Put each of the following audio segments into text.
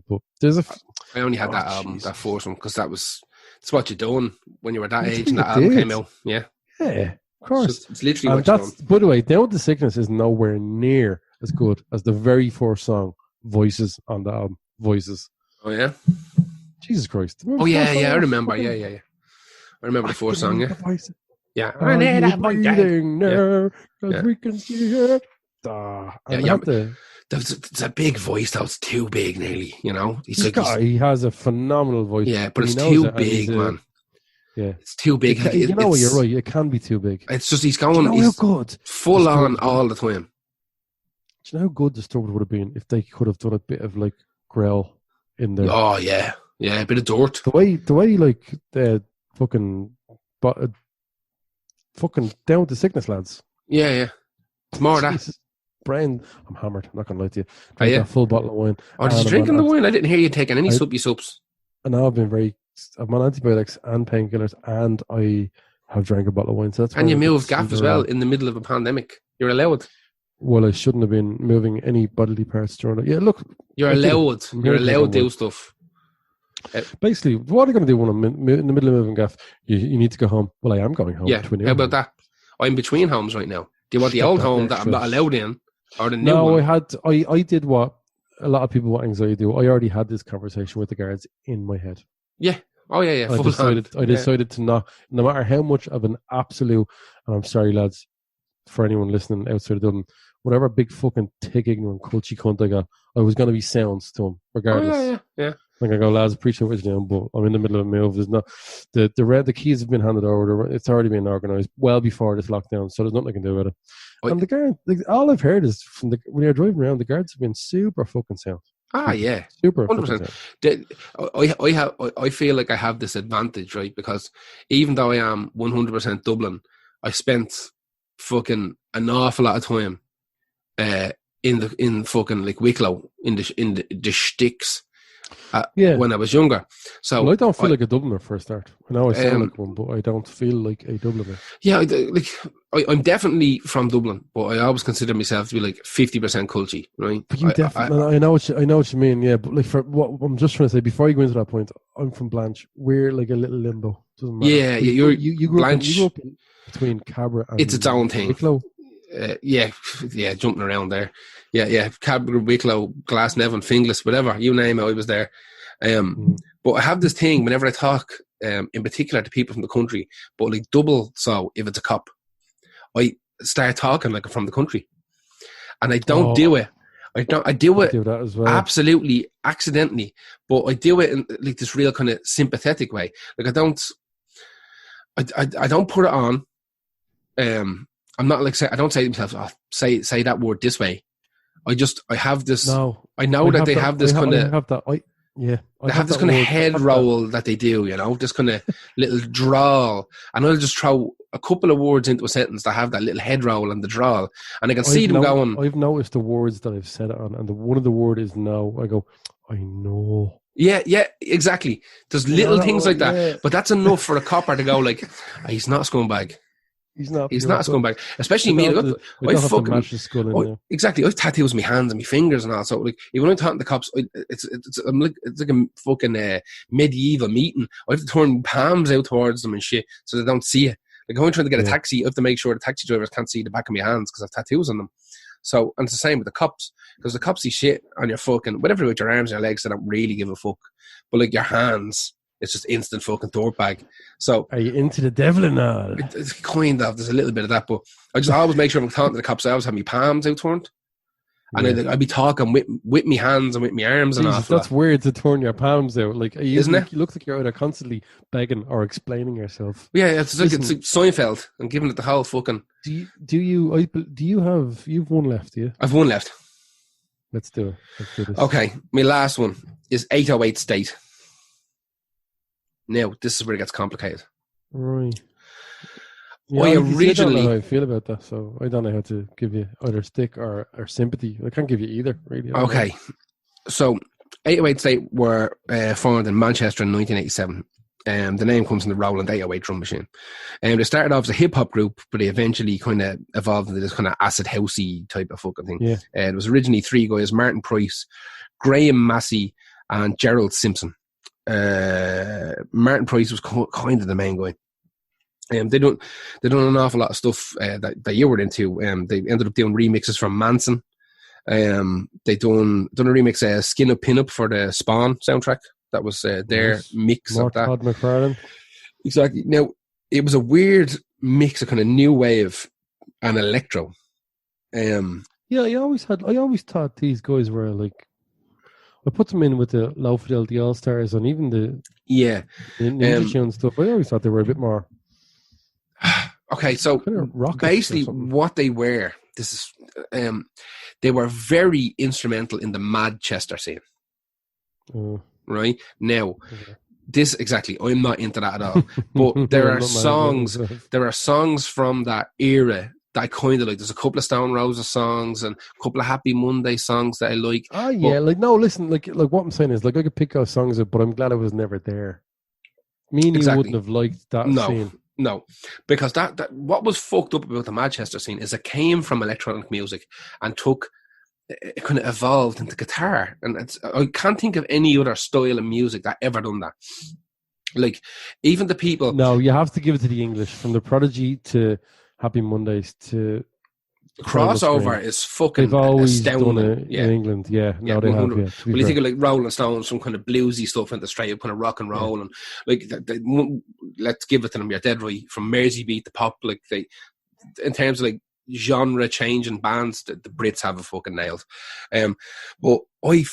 But there's I only had that album, that first one, because that's what you're doing when you were that age and that it album did. came out. Yeah, of course. It's literally what you're doing. By the way, Down with the Sickness is nowhere near as good as the very first song, Voices, on the album. Voices. Oh yeah. Jesus Christ. Oh yeah, I remember. Yeah. I remember the first song. Yeah. Yeah. Are you breathing now? Because we can see it. It's a big voice. That was too big, nearly. You know, he has a phenomenal voice. Yeah, but it's too big, man. Yeah, it's too big. You're right. It can be too big. It's just he's going. He's good, full on all the time. Do you know how good Disturbed would have been if they could have done a bit of like growl in there? Oh yeah, a bit of dirt. The way like the fucking Down with the Sickness lads. Yeah. It's more of that. Brain, I'm hammered. I'm not gonna lie to you. Are you? A full bottle of wine. Oh, did you drinking the wine? I didn't hear you taking any soupy soups. And now I'm on antibiotics and painkillers, and I have drank a bottle of wine. So that's and you moved gaff as well in the middle of a pandemic. You're allowed. Well, I shouldn't have been moving any bodily parts during it. Yeah, look, you're allowed. You're allowed to do stuff. Basically, what are you going to do when I'm in the middle of moving gaff? You need to go home. Well, I am going home. Yeah. How about that? I'm between homes right now. Do you want the old home that I'm not allowed in? Or the new one? I did what a lot of people with anxiety do. I already had this conversation with the guards in my head. Yeah. Oh, yeah. I decided to not, no matter how much of an absolute, and I'm sorry, lads, for anyone listening outside of Dublin, whatever big fucking tick ignorant culty cunt I got, I was going to be sounds to him, regardless. Oh, yeah. Like I go, lads, appreciate what you're doing, but I'm in the middle of a move. There's not the keys have been handed over. It's already been organised well before this lockdown, so there's nothing I can do with it. And the guard, all I've heard is when you're driving around, the guards have been super fucking sound. Yeah, super 100%. I feel like I have this advantage, right? Because even though I am 100% Dublin, I spent fucking an awful lot of time in fucking like Wicklow in the sticks. When I was younger. So well, I don't feel like a Dubliner for a start. I know I sound like one, but I don't feel like a Dubliner. Yeah, I'm definitely from Dublin, but I always consider myself to be like 50% culty, right? But you definitely, I know what you mean. Yeah, but like for what I'm just trying to say, before you go into that point, I'm from Blanche. We're like a little limbo. Doesn't matter. Yeah, you grew Blanche. Up between Cabra and it's its own thing. Wicklow. Jumping around there. Yeah, Cabra, Wicklow, Glasnevin, Finglas, whatever, you name it, I was there. But I have this thing whenever I talk, in particular to people from the country, but like double so if it's a cop, I start talking like I'm from the country, and I don't do it. I do it that as well. Absolutely accidentally, but I do it in like this real kind of sympathetic way. Like I don't put it on. I'm not like I don't say to myself, say that word this way. I have this. No, I know that they have this kind of. They have this kind of head roll that they do, you know, this kind of little drawl, and I'll just throw a couple of words into a sentence that have that little head roll and the drawl, and I can see them going. I've noticed the words that I've said it on, and one of the word is no. I go, I know. Yeah, exactly. There's little things like that, but that's enough for a copper to go like, he's not a scumbag. He's not a scumbag. Especially me. Exactly. I have tattoos on my hands and my fingers and all. So like, even when I'm talking to the cops, it's like a fucking medieval meeting. I have to turn palms out towards them and shit so they don't see it. Like when I'm trying to get a taxi, I have to make sure the taxi drivers can't see the back of my hands because I have tattoos on them. So, and it's the same with the cops, because the cops see shit on your fucking, whatever with your arms and your legs, they don't really give a fuck. But like your hands, it's just instant fucking thought bag. So are you into the devil and all? It's kind of, there's a little bit of that, but I just always make sure I'm talking to the cops. I always have my palms out turned, and I'd be talking with my hands and with my arms. Jesus, and all. That's weird to turn your palms out, like isn't it? You look like you're either constantly begging or explaining yourself. Yeah, it's like Seinfeld and giving it the whole fucking. You've one left, do you? I've one left. Let's do it. Let's do this. Okay, my last one is 808 State. Now, this is where it gets complicated. Right. Yeah, I don't know how I feel about that, so I don't know how to give you either stick or sympathy. I can't give you either, really. Okay. So, 808 State were formed in Manchester in 1987. The name comes from the Roland 808 drum machine. They started off as a hip-hop group, but they eventually kind of evolved into this kind of acid housey type of fucking thing. Yeah. It was originally three guys, Martin Price, Graham Massey, and Gerald Simpson. Martin Price was kind of the main guy. They done an awful lot of stuff that you were into. They ended up doing remixes from Manson. They done a remix, Skin Up Pin Up, for the Spawn soundtrack. That was their mix More of that. Todd McFarlane. Exactly. Now, it was a weird mix of kind of new wave and electro. Yeah, I always thought these guys were like, I put them in with the Low Fidelity All Stars and even the Ninja Tune stuff. I always thought they were a bit more. Okay, so basically, what they were, they were very instrumental in the Manchester scene. Right now, I'm not into that at all. But there are songs from that era that I kind of like. There's a couple of Stone Roses songs and a couple of Happy Monday songs that I like. Oh yeah, listen, like what I'm saying is, like, I could pick out songs, but I'm glad I was never there. Me and you wouldn't have liked that scene. No, because that what was fucked up about the Manchester scene is it came from electronic music and it kind of evolved into guitar, and I can't think of any other style of music that ever done that. Like, even the people. No, you have to give it to the English, from the Prodigy to Happy Mondays to crossover is fucking. They've always astounding. Done it in England, yeah. No, they have. Yeah, well, you think of like Rolling Stones, some kind of bluesy stuff, and the straight up kind of rock and roll, and like let's give it to them. You're dead right. From Merseybeat to pop, like in terms of like genre changing bands, the Brits have a fucking nailed. But I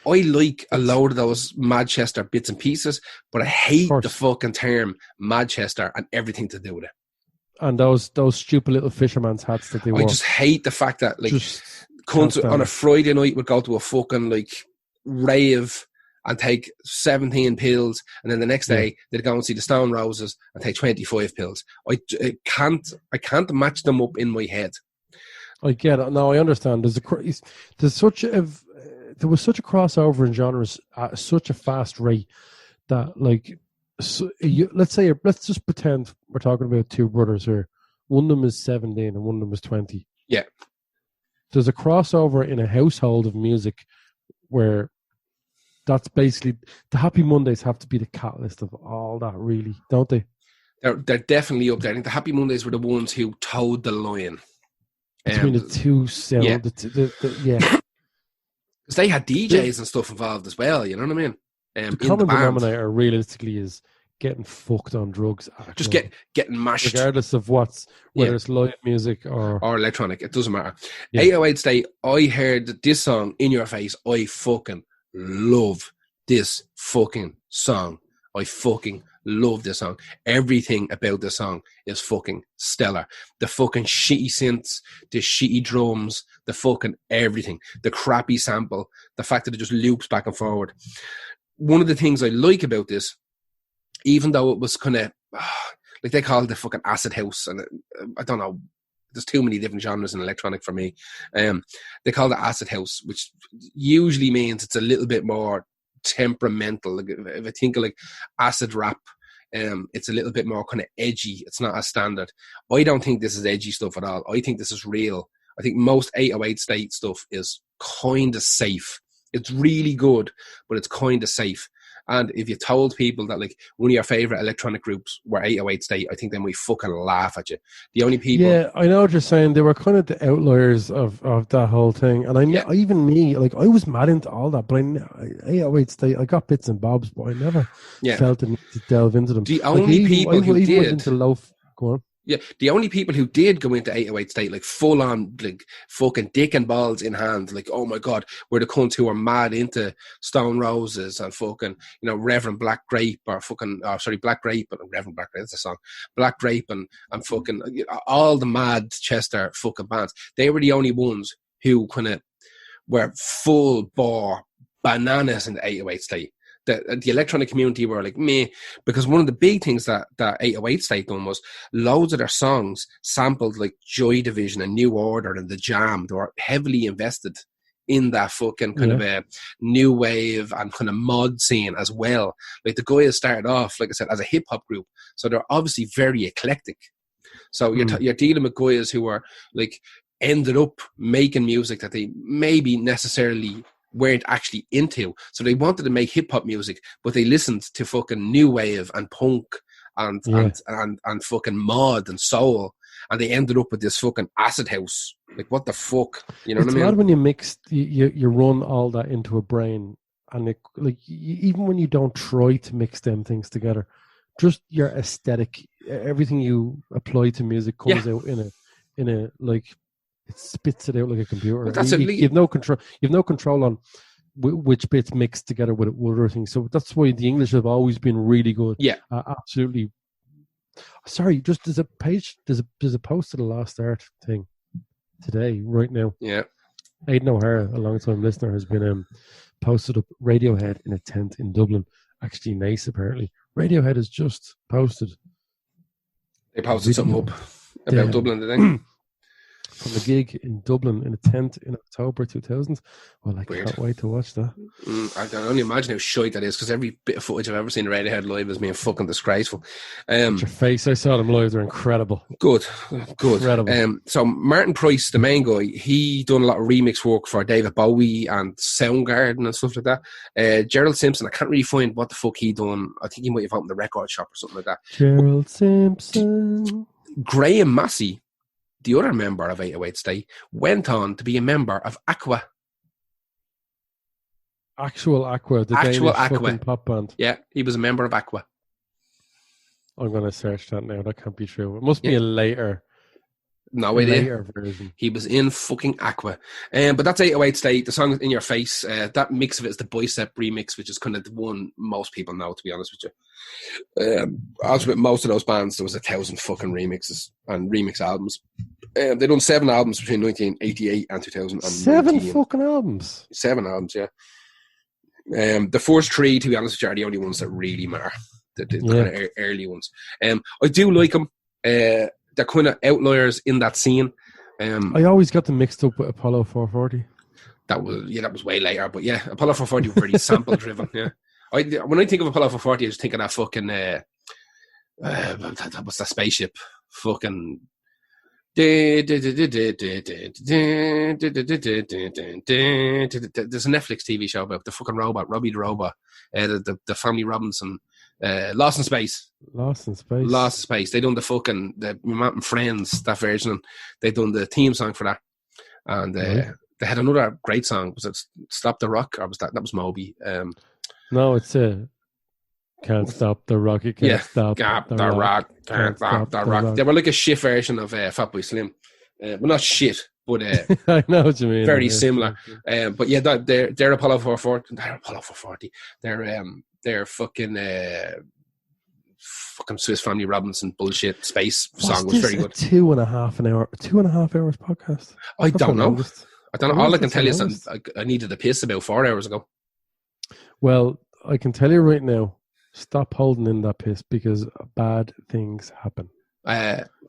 like a load of those Manchester bits and pieces, but I hate the fucking term Manchester and everything to do with it. And those stupid little fisherman's hats that they wore. I just hate the fact that, like, cunts on a Friday night would go to a fucking, like, rave and take 17 pills, and then the next day they'd go and see the Stone Roses and take 25 pills. I can't match them up in my head. I get it. No, I understand. There was such a crossover in genres at such a fast rate that, like, let's just pretend we're talking about two brothers here. One of them is 17 and one of them is 20. Yeah. There's a crossover in a household of music where that's basically, the Happy Mondays have to be the catalyst of all that, really, don't they? They're definitely up there. I think the Happy Mondays were the ones who towed the line between the two sound. Yeah. Because they had DJs and stuff involved as well, you know what I mean? The common denominator realistically is getting fucked on drugs. Just getting mashed. Regardless of whether it's live music or electronic, it doesn't matter. 808 State, I heard this song, In Your Face. I fucking love this fucking song. I fucking love this song. Everything about this song is fucking stellar. The fucking shitty synths, the shitty drums, the fucking everything. The crappy sample, the fact that it just loops back and forward. One of the things I like about this, even though it was kind of like they call it the fucking acid house, and I don't know, there's too many different genres in electronic for me. They call it acid house, which usually means it's a little bit more temperamental. Like, if I think of like acid rap, it's a little bit more kind of edgy. It's not as standard. I don't think this is edgy stuff at all. I think this is real. I think most 808 State stuff is kind of safe. It's really good, but it's kind of safe. And if you told people that, like, one of your favorite electronic groups were 808 State, I think they might fucking laugh at you. The only people... Yeah, I know what you're saying. They were kind of the outliers of that whole thing. And even me, like, I was mad into all that, but 808 State, I got bits and bobs, but I never felt the need to delve into them. The only people who did... Went into go on. Yeah, the only people who did go into 808 State, like, full on, like, fucking dick and balls in hand, like, oh my God, we're the cunts who are mad into Stone Roses and fucking, you know, Reverend Black Grape or fucking, Black Grape, and Reverend Black Grape, that's a song, Black Grape and fucking, all the mad Chester fucking bands. They were the only ones who kind of were full bore bananas in the 808 State. The electronic community were like, meh, because one of the big things that 808 State done was loads of their songs sampled like Joy Division and New Order and The Jam. They were heavily invested in that fucking kind of a new wave and kind of mod scene as well. Like, the guys started off, like I said, as a hip hop group, so they're obviously very eclectic. So you're dealing with guys who are like ended up making music that they maybe necessarily weren't actually into. So they wanted to make hip hop music, but they listened to fucking new wave and punk and fucking mod and soul, and they ended up with this fucking acid house. Like, what the fuck? You know what I mean? It's mad when you mix, you run all that into a brain, and even when you don't try to mix them things together, just your aesthetic, everything you apply to music comes out in a like, it spits it out like a computer. Well, that's you have no control. You have no control on which bits mix together with other things. So that's why the English have always been really good. Yeah, absolutely. Sorry, just there's a post to the Lost Art thing today, right now. Yeah, Aidan O'Hara, a long-time listener, has been posted up Radiohead in a tent in Dublin. Actually, nice apparently. Radiohead has just posted. They posted something up about Dublin today. From the gig in Dublin in a tent in October 2000. Well, I can't wait to watch that. I can only imagine how shite that is, because every bit of footage I've ever seen of Radiohead live has been fucking disgraceful. Your face, I saw them live, they're incredible. Good. Incredible. So Martin Price, the main guy, he done a lot of remix work for David Bowie and Soundgarden and stuff like that. Gerald Simpson, I can't really find what the fuck he done. I think he might have opened the record shop or something like that. Gerald Simpson. Graham Massey, the other member of 808 Stay, went on to be a member of Aqua. Actual Aqua, the Danish fucking pop band. Yeah, he was a member of Aqua. I'm going to search that now. That can't be true. It must be a later version. He was in fucking Aqua. But that's 808 Stay. The song In Your Face. That mix of it is the Bicep remix, which is kind of the one most people know, to be honest with you. Also, with most of those bands, there was 1,000 fucking remixes and remix albums. They done 7 albums between 1988 and 2019. 7 fucking albums? 7 albums, yeah. The first 3, to be honest with you, are the only ones that really matter. The kind of early ones. I do like them. They're kind of outliers in that scene. I always got them mixed up with Apollo 440. That was way later, but yeah, Apollo 440 was very sample driven. Yeah, when I think of Apollo 440, I just think of that fucking what's that spaceship? Fucking. There's a Netflix TV show about the fucking robot, Robbie the robot, the family Robinson. Lost in Space. They done the fucking Matt and Friends, that version, and they done the theme song for that. And they had another great song. Was it Stop the Rock, or was that was Moby? No, it's Can't Stop the Rock. You can't stop the rock. Can't stop the rock. They were like a shit version of Fatboy Slim. Well, not shit, but I know what you mean. Very similar. But yeah, they're Apollo 440. They're Apollo 440. They're fucking Swiss Family Robinson bullshit space song was very good. 2.5 hours podcast. I don't know. All I can tell you is I needed a piss about 4 hours ago. Well, I can tell you right now, stop holding in that piss, because bad things happen.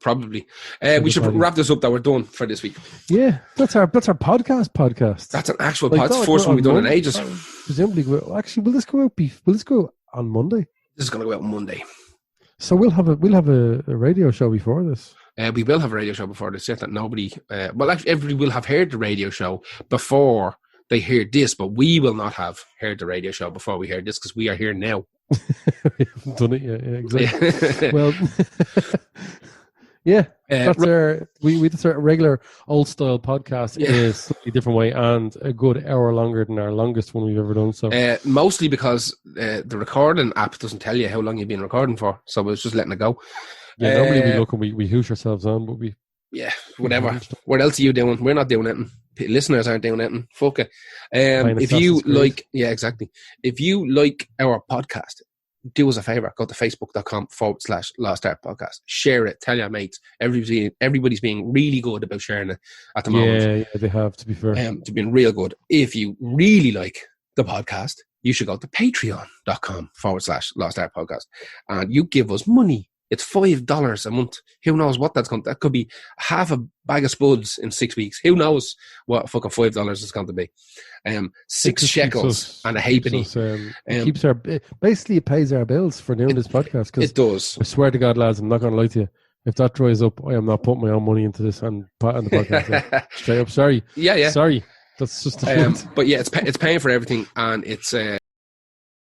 Probably. We should wrap this up that we're done for this week. Yeah, that's our podcast. That's an actual podcast. First one we've done in ages. Presumably, will this go out? Will this go on Monday? This is going to go out on Monday. So we'll have a radio show before this. We will have a radio show before this. Yet that nobody. Well, actually, everybody will have heard the radio show before they hear this, but we will not have heard the radio show before we hear this, because we are here now. We haven't done it yet. Yeah, exactly. Well, yeah, that's that's our regular old style podcast in a slightly different way, and a good hour longer than our longest one we've ever done. So mostly because the recording app doesn't tell you how long you've been recording for, so we're just letting it go. Yeah, normally we look and we hoosh ourselves on, but whatever. What else are you doing? We're not doing anything. Listeners aren't doing anything. Fuck it. If you like, exactly. If you like our podcast, do us a favour. Go to facebook.com/Lost Art Podcast. Share it. Tell your mates. Everybody's being really good about sharing it at the moment. Yeah, they have, to be fair. They've been real good. If you really like the podcast, you should go to patreon.com/Lost Art Podcast, and you give us money. It's $5 a month. Who knows what that's going to... That could be half a bag of spuds in 6 weeks. Who knows what fucking $5 is going to be. 6 shekels and a halfpenny. Basically, it pays our bills for doing this podcast. It does. I swear to God, lads, I'm not going to lie to you. If that dries up, I am not putting my own money into this and the podcast. Straight up, sorry. Yeah. Sorry. That's just the point. But yeah, it's paying for everything, and it's